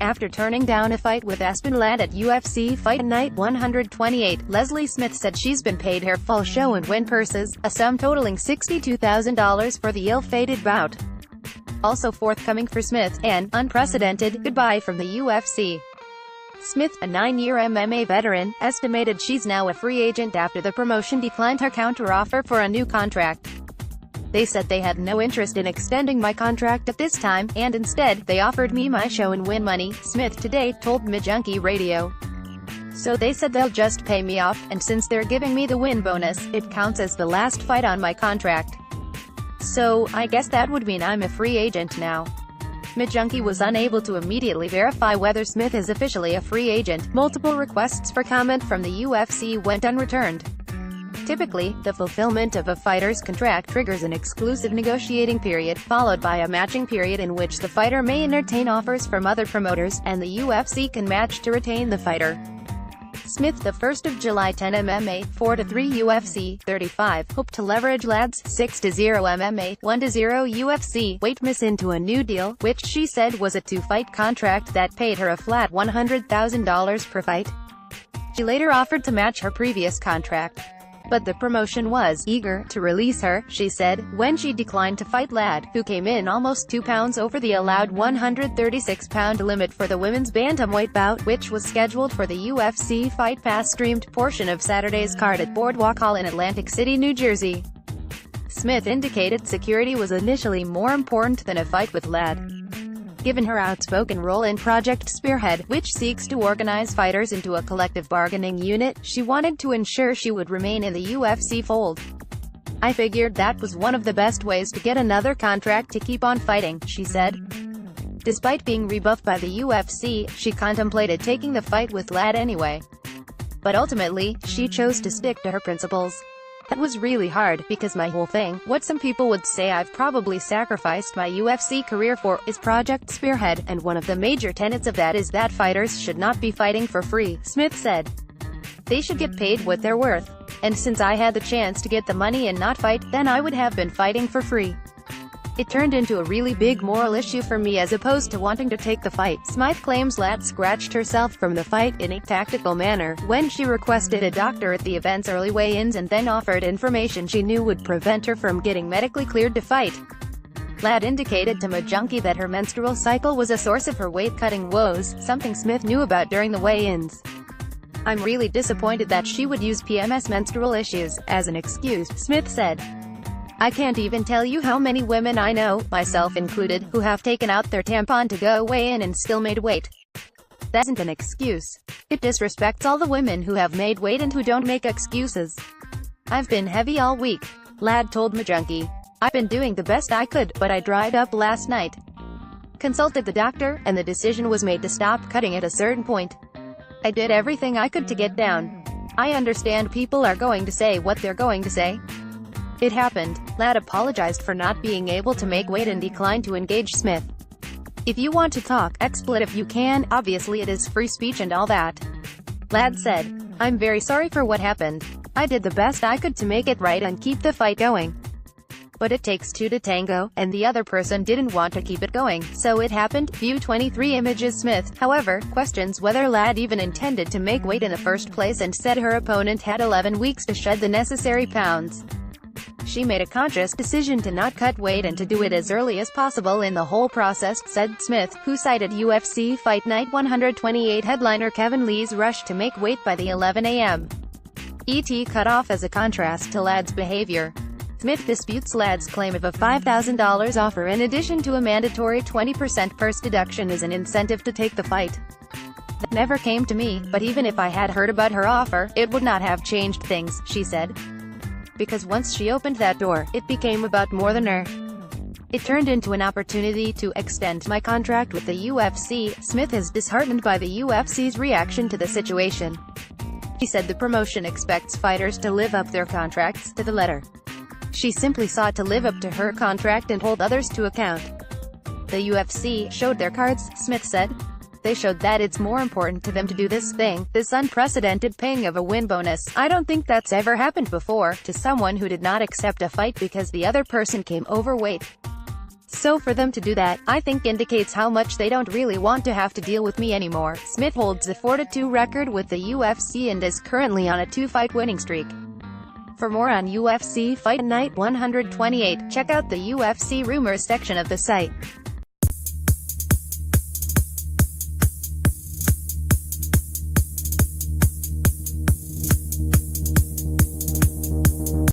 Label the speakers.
Speaker 1: After turning down a fight with Aspen Ladd at UFC Fight Night 128, Leslie Smith said she's been paid her full show and win purses, a sum totaling $62,000 for the ill-fated bout. Also forthcoming for Smith, an unprecedented goodbye from the UFC. Smith, a 9-year MMA veteran, estimated she's now a free agent after the promotion declined her counteroffer for a new contract. They said they had no interest in extending my contract at this time, and instead, they offered me my show and win money, Smith today told MidJunkie Radio. So they said they'll just pay me off, and since they're giving me the win bonus, it counts as the last fight on my contract. So, I guess that would mean I'm a free agent now. MidJunkie was unable to immediately verify whether Smith is officially a free agent. Multiple requests for comment from the UFC went unreturned. Typically, the fulfillment of a fighter's contract triggers an exclusive negotiating period, followed by a matching period in which the fighter may entertain offers from other promoters, and the UFC can match to retain the fighter. Smith, the 1st of July 10 MMA, 4-3 UFC, 35, hoped to leverage Ladd's 6-0 MMA, 1-0 UFC weight miss into a new deal, which she said was a 2-fight contract that paid her a flat $100,000 per fight. She later offered to match her previous contract. But the promotion was eager to release her, she said, when she declined to fight Ladd, who came in almost 2 pounds over the allowed 136-pound limit for the women's bantamweight bout, which was scheduled for the UFC Fight Pass streamed portion of Saturday's card at Boardwalk Hall in Atlantic City, New Jersey. Smith indicated security was initially more important than a fight with Ladd. Given her outspoken role in Project Spearhead, which seeks to organize fighters into a collective bargaining unit, she wanted to ensure she would remain in the UFC fold. I figured that was one of the best ways to get another contract to keep on fighting, she said. Despite being rebuffed by the UFC, she contemplated taking the fight with Ladd anyway. But ultimately, she chose to stick to her principles. That was really hard, because my whole thing, what some people would say I've probably sacrificed my UFC career for, is Project Spearhead, and one of the major tenets of that is that fighters should not be fighting for free, Smith said. They should get paid what they're worth. And since I had the chance to get the money and not fight, then I would have been fighting for free. It turned into a really big moral issue for me as opposed to wanting to take the fight. Smith claims Ladd scratched herself from the fight in a tactical manner, when she requested a doctor at the event's early weigh-ins and then offered information she knew would prevent her from getting medically cleared to fight. Ladd indicated to MidJunkie that her menstrual cycle was a source of her weight-cutting woes, something Smith knew about during the weigh-ins. I'm really disappointed that she would use PMS menstrual issues as an excuse, Smith said. I can't even tell you how many women I know, myself included, who have taken out their tampon to go weigh in and still made weight. That isn't an excuse. It disrespects all the women who have made weight and who don't make excuses. I've been heavy all week, Ladd told MidJunkie. I've been doing the best I could, but I dried up last night. Consulted the doctor, and the decision was made to stop cutting at a certain point. I did everything I could to get down. I understand people are going to say what they're going to say. It happened. Ladd apologized for not being able to make weight and declined to engage Smith. If you want to talk, expletive you can, obviously it is free speech and all that. Ladd said, I'm very sorry for what happened. I did the best I could to make it right and keep the fight going. But it takes two to tango, and the other person didn't want to keep it going, so it happened. View 23 images. Smith, however, questions whether Ladd even intended to make weight in the first place and said her opponent had 11 weeks to shed the necessary pounds. She made a conscious decision to not cut weight and to do it as early as possible in the whole process, said Smith, who cited UFC Fight Night 128 headliner Kevin Lee's rush to make weight by the 11 a.m. ET cutoff as a contrast to Ladd's behavior. Smith disputes Ladd's claim of a $5,000 offer in addition to a mandatory 20% first deduction as an incentive to take the fight. That never came to me, but even if I had heard about her offer, it would not have changed things, she said. Because once she opened that door, it became about more than her. It turned into an opportunity to extend my contract with the UFC. Smith is disheartened by the UFC's reaction to the situation. He said the promotion expects fighters to live up their contracts to the letter. She simply sought to live up to her contract and hold others to account. The UFC showed their cards, Smith said. They showed that it's more important to them to do this thing, this unprecedented paying of a win bonus. I don't think that's ever happened before, to someone who did not accept a fight because the other person came overweight. So for them to do that, I think indicates how much they don't really want to have to deal with me anymore. Smith holds a 4-2 record with the UFC and is currently on a 2-fight winning streak. For more on UFC Fight Night 128, check out the UFC Rumors section of the site.